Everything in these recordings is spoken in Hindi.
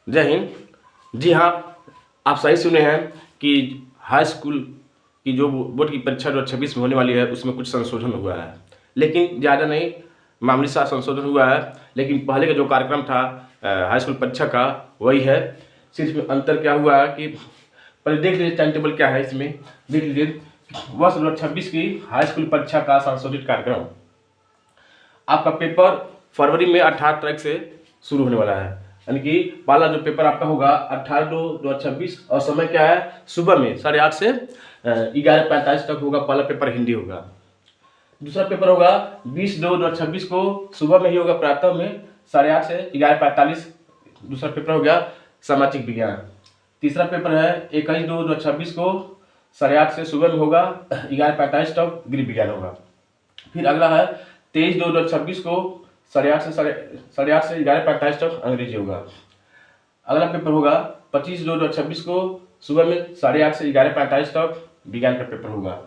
जय हिंद। जी हाँ, आप सही सुने हैं कि हाई स्कूल की जो बोर्ड की परीक्षा 2026 में होने वाली है उसमें कुछ संशोधन हुआ है, लेकिन ज़्यादा नहीं, मामूली सा संशोधन हुआ है। लेकिन पहले का जो कार्यक्रम था हाई स्कूल परीक्षा का वही है। सिर्फ अंतर क्या हुआ है कि पहले देख लीजिए टाइम टेबल क्या है, इसमें देख लीजिए वर्ष 2026 की हाई स्कूल परीक्षा का संशोधित कार्यक्रम। आपका पेपर फरवरी में 18 तारीख से शुरू होने वाला है, यानी कि पहला जो पेपर आपका होगा 18/2/2026 और समय क्या है, सुबह में 8:30 से 11:45 तक होगा। पहला पेपर हिंदी होगा। दूसरा पेपर होगा 20/2/2026 को सुबह में ही होगा, प्रातः में 8:30 से 11:45। दूसरा पेपर हो गया सामाजिक विज्ञान। तीसरा पेपर है 21/2/2026 को 8:30 से सुबह में होगा, 11:45 तक गृह विज्ञान होगा। फिर अगला है 23/2/2026 को 8:30 से 11:45 तक अंग्रेजी होगा। अगला पेपर होगा 25/2/2026 को सुबह में 8:30 से 11:45 तक विज्ञान का पेपर होगा।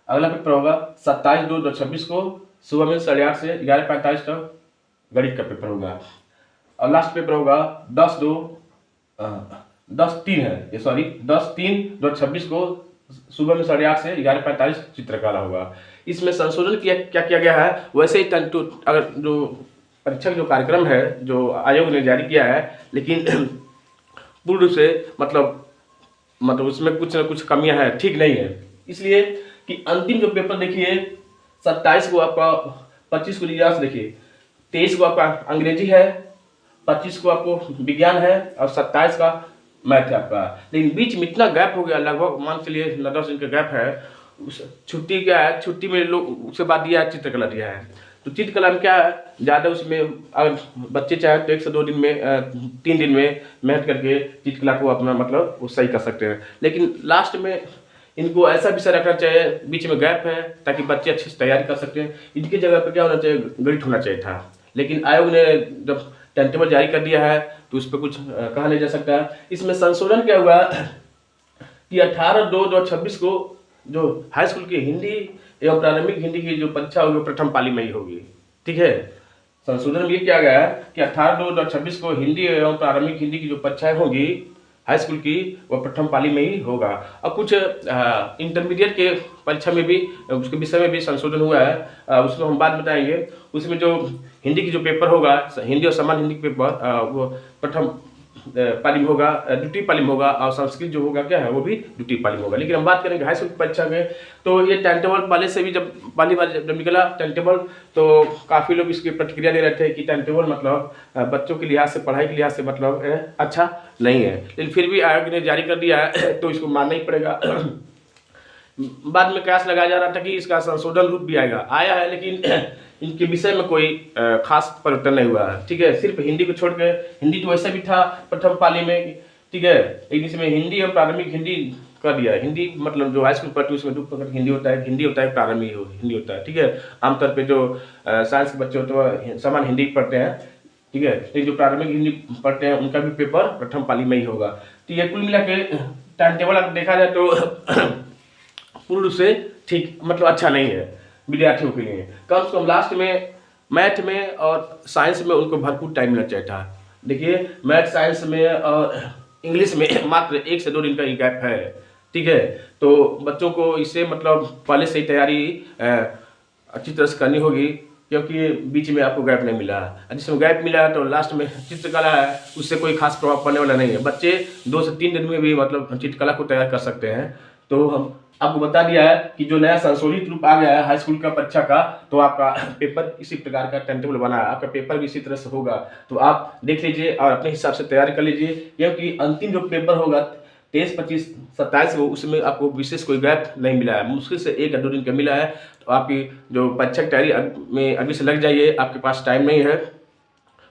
अगला पेपर होगा 27/2/2026 को सुबह में 8:30 से 11:45 तक गणित का पेपर होगा। और लास्ट पेपर होगा 10/3/2026 को सुबह में 8:30 से 11:45 चित्रकला होगा। इसमें संशोधन क्या किया गया है, वैसे ही अगर जो परीक्षा का जो कार्यक्रम है जो आयोग ने जारी किया है, लेकिन पूर्ण रूप से मतलब उसमें कुछ ना कुछ कमियां हैं, ठीक नहीं है। इसलिए कि अंतिम जो पेपर देखिए 27 को आपका, 25 को इतिहास देखिए, 23 को आपका अंग्रेजी है, 25 को आपको विज्ञान है और 27 का मैथ है आपका। लेकिन बीच में इतना गैप हो गया, लगभग मान के लिए 10 दिन का गैप है। उस छुट्टी क्या है, छुट्टी में लोग उसके बाद दिया है चित्रकला दिया है। तो चित्रकला में क्या है, ज़्यादा उसमें अगर बच्चे चाहे तो 1 से 2 दिन में 3 दिन में मेहनत करके चित्रकला को अपना वो सही कर सकते हैं। लेकिन लास्ट में इनको ऐसा विषय रखना चाहिए, बीच में गैप है ताकि बच्चे अच्छे से तैयारी कर सकते हैं। इनकी जगह पर क्या होना चाहिए, गणित होना चाहिए था। लेकिन आयोग ने जब टाइम टेबल जारी कर दिया है तो उस पर कुछ कहा नहीं जा सकता। इसमें संशोधन क्या हुआ कि 18/2/2026 को जो हाई स्कूल की हिंदी एवं प्रारंभिक हिंदी की जो परीक्षा होगी प्रथम पाली में ही होगी। ठीक है, संशोधन ये किया गया है कि 18/2/2026 को हिंदी एवं प्रारंभिक हिंदी की जो परीक्षाएं होगी हाई स्कूल की, वह प्रथम पाली में ही होगा। और कुछ इंटरमीडिएट के परीक्षा में भी उसके विषय में भी संशोधन हुआ है, उसको हम बात बताएंगे। उसमें जो हिंदी की जो पेपर होगा, हिंदी और सामान्य हिंदी पेपर वो प्रथम पाली में होगा, द्वितीय पाली में होगा, और संस्कृत जो होगा क्या है वो भी द्वितीय पाली में होगा। लेकिन हम बात करेंगे हाई स्कूल की परीक्षा में, तो ये टाइम टेबल पहले से भी जब पहली बार जब निकला टाइम टेबल तो काफ़ी लोग इसकी प्रतिक्रिया दे रहे थे कि टाइम टेबल बच्चों के लिहाज से, पढ़ाई के लिहाज से अच्छा नहीं है। लेकिन फिर भी आयोग ने जारी कर दिया है तो इसको मानना ही पड़ेगा। बाद में कयास लगाया जा रहा था कि इसका संशोधन रूप भी आया है, लेकिन इनके विषय में कोई खास परिवर्तन नहीं हुआ है। ठीक है, सिर्फ हिंदी को छोड़ के, हिंदी तो वैसे भी था प्रथम पाली में, ठीक है, लेकिन इसमें हिंदी और प्रारंभिक हिंदी कर दिया है। हिंदी जो हाई स्कूल पढ़ते हैं उसमें 2 प्रकार की हिंदी होता है, प्रारंभिक हिंदी होता है। ठीक है, आमतौर पर जो साइंस के बच्चे होते हैं सामान्य हिंदी पढ़ते हैं, ठीक है, लेकिन जो प्रारंभिक हिंदी पढ़ते हैं उनका भी पेपर प्रथम पाली में ही होगा। तो ये कुल मिला के टाइम टेबल अगर देखा जाए तो पूर्ण रूप से ठीक अच्छा नहीं है विद्यार्थियों के लिए। कम से कम लास्ट में मैथ में और साइंस में उनको भरपूर टाइम मिलना चाहिए था। देखिए मैथ साइंस में और इंग्लिश में मात्र 1 से 2 दिन का ही गैप है। ठीक है, तो बच्चों को इससे पहले से ही तैयारी अच्छी तरह से करनी होगी, क्योंकि बीच में आपको गैप नहीं मिला है। जिसमें गैप मिला है तो लास्ट में चित्रकला है, उससे कोई खास प्रभाव पड़ने वाला नहीं है। बच्चे 2 से 3 दिन में भी चित्रकला को तैयार कर सकते हैं। तो हम आपको बता दिया है कि जो नया संशोधित रूप आ गया है हाई स्कूल का परीक्षा का, तो आपका पेपर इसी प्रकार का टाइम टेबल बना है, आपका पेपर भी इसी तरह से होगा। तो आप देख लीजिए और अपने हिसाब से तैयारी कर लीजिए, क्योंकि अंतिम जो पेपर होगा 23, 25, 27 को, उसमें आपको विशेष कोई गैप नहीं मिला है, मुश्किल से 1 या 2 दिन का मिला है। तो आपकी जो परीक्षा की तैयारी में अभी से लग जाइए, आपके पास टाइम नहीं है,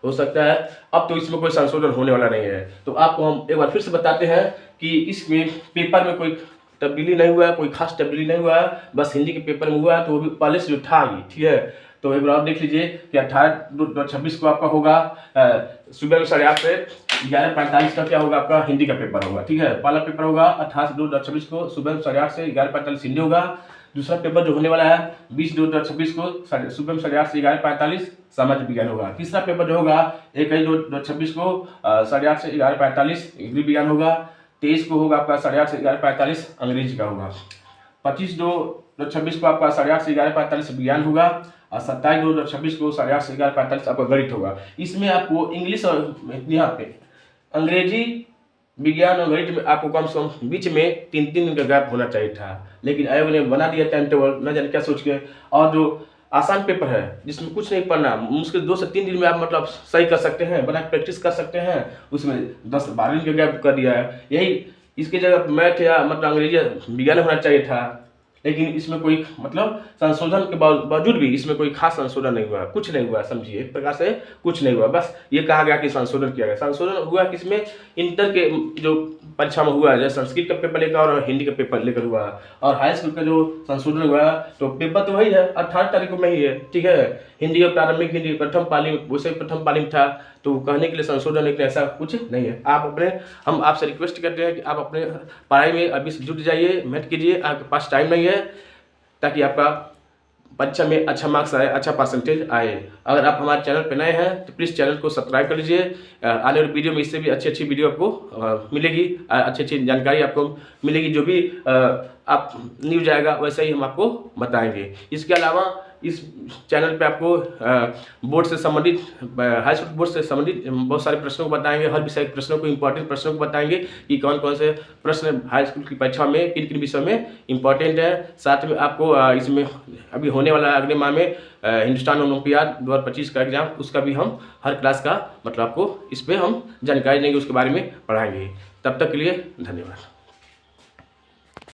हो सकता है अब तो इसमें कोई संशोधन होने वाला नहीं है। तो आपको हम एक बार फिर से बताते हैं कि इसमें पेपर में कोई तब्दीली नहीं हुआ है, कोई खास तब्दीली नहीं हुआ है, बस हिंदी के पेपर में हुआ है, तो वो भी पहले से जो था ही। ठीक है, तो एक बार आप देख लीजिए कि 18/2/2026 को आपका होगा सुबह में 8:30 से 11:45 का क्या होगा, आपका हिंदी का पेपर होगा। ठीक है, पहला पेपर होगा 28/2/2026 को सुबह 8:30 से 11:45 हिंदी होगा। दूसरा पेपर जो होने वाला है 20/2/2026 को सुबह 8:30 से 11:45 समाज विज्ञान होगा। तीसरा पेपर जो होगा 21/2/2026 को 8:30 से 11:45 इंग्लिश विज्ञान होगा। 23 को होगा आपका 8:30 से 11:45 अंग्रेजी का होगा। 25/2/2026 को आपका 8:30 से 11:45 विज्ञान होगा और 27/2/2026 को 8:30 से 11:45 आपका गणित होगा। इसमें आपको इंग्लिश और यहाँ पे अंग्रेजी, विज्ञान और गणित में आपको कम से कम बीच में 3-3 दिन का गैप होना चाहिए था, लेकिन आयोग ने बना दिया टाइम टेबल, न जाने क्या सोच के। और जो आसान पेपर है जिसमें कुछ नहीं पढ़ना, मुश्किल 2 से 3 दिन में आप मतलब सही कर सकते हैं, बना प्रैक्टिस कर सकते हैं, उसमें 10-12 दिन का गैप कर दिया है। यही इसकी जगह मैथ या मतलब अंग्रेजी विज्ञान होना चाहिए था, लेकिन इसमें कोई मतलब संशोधन के बावजूद भी इसमें कोई खास संशोधन नहीं हुआ, कुछ नहीं हुआ, समझिए एक प्रकार से कुछ नहीं हुआ। बस ये कहा गया कि संशोधन किया गया। संशोधन हुआ किसमें, इंटर के जो परीक्षा में हुआ है, जैसे संस्कृत का पेपर लेकर और हिंदी का पेपर लेकर हुआ, और हाई स्कूल का जो संशोधन हुआ तो पेपर तो वही है 18 तारीख में ही है। ठीक है, हिंदी का प्रारंभिक हिंदी प्रथम पाली वैसे प्रथम पाली में था, तो कहने के लिए संशोधन लेकिन ऐसा कुछ नहीं है। आप हम आपसे रिक्वेस्ट करते हैं कि आप अपने पढ़ाई में अभी से जुट जाइए, मेहनत कीजिए, आपके पास टाइम नहीं है, ताकि आपका परीक्षा में अच्छा मार्क्स आए, अच्छा परसेंटेज आए। अगर आप हमारे चैनल पर नए हैं तो प्लीज़ चैनल को सब्सक्राइब कर लीजिए। आने वाली वीडियो में इससे भी अच्छी वीडियो आपको मिलेगी, अच्छी जानकारी आपको मिलेगी। जो भी आप न्यूज आएगा वैसे ही हम आपको बताएंगे। इसके अलावा इस चैनल पे आपको बोर्ड से संबंधित, हाई स्कूल बोर्ड से संबंधित बहुत सारे प्रश्नों को बताएंगे, हर विषय के प्रश्नों को, इंपॉर्टेंट प्रश्नों को बताएंगे कि कौन कौन से प्रश्न हाई स्कूल की परीक्षा में किन किन विषयों में इंपॉर्टेंट है। साथ में आपको इसमें अभी होने वाला अगले माह में हिंदुस्तान ओलंपियाड 2025 का एग्जाम, उसका भी हम हर क्लास का मतलब आपको इस पर हम जानकारी देंगे, उसके बारे में पढ़ाएंगे। तब तक के लिए धन्यवाद।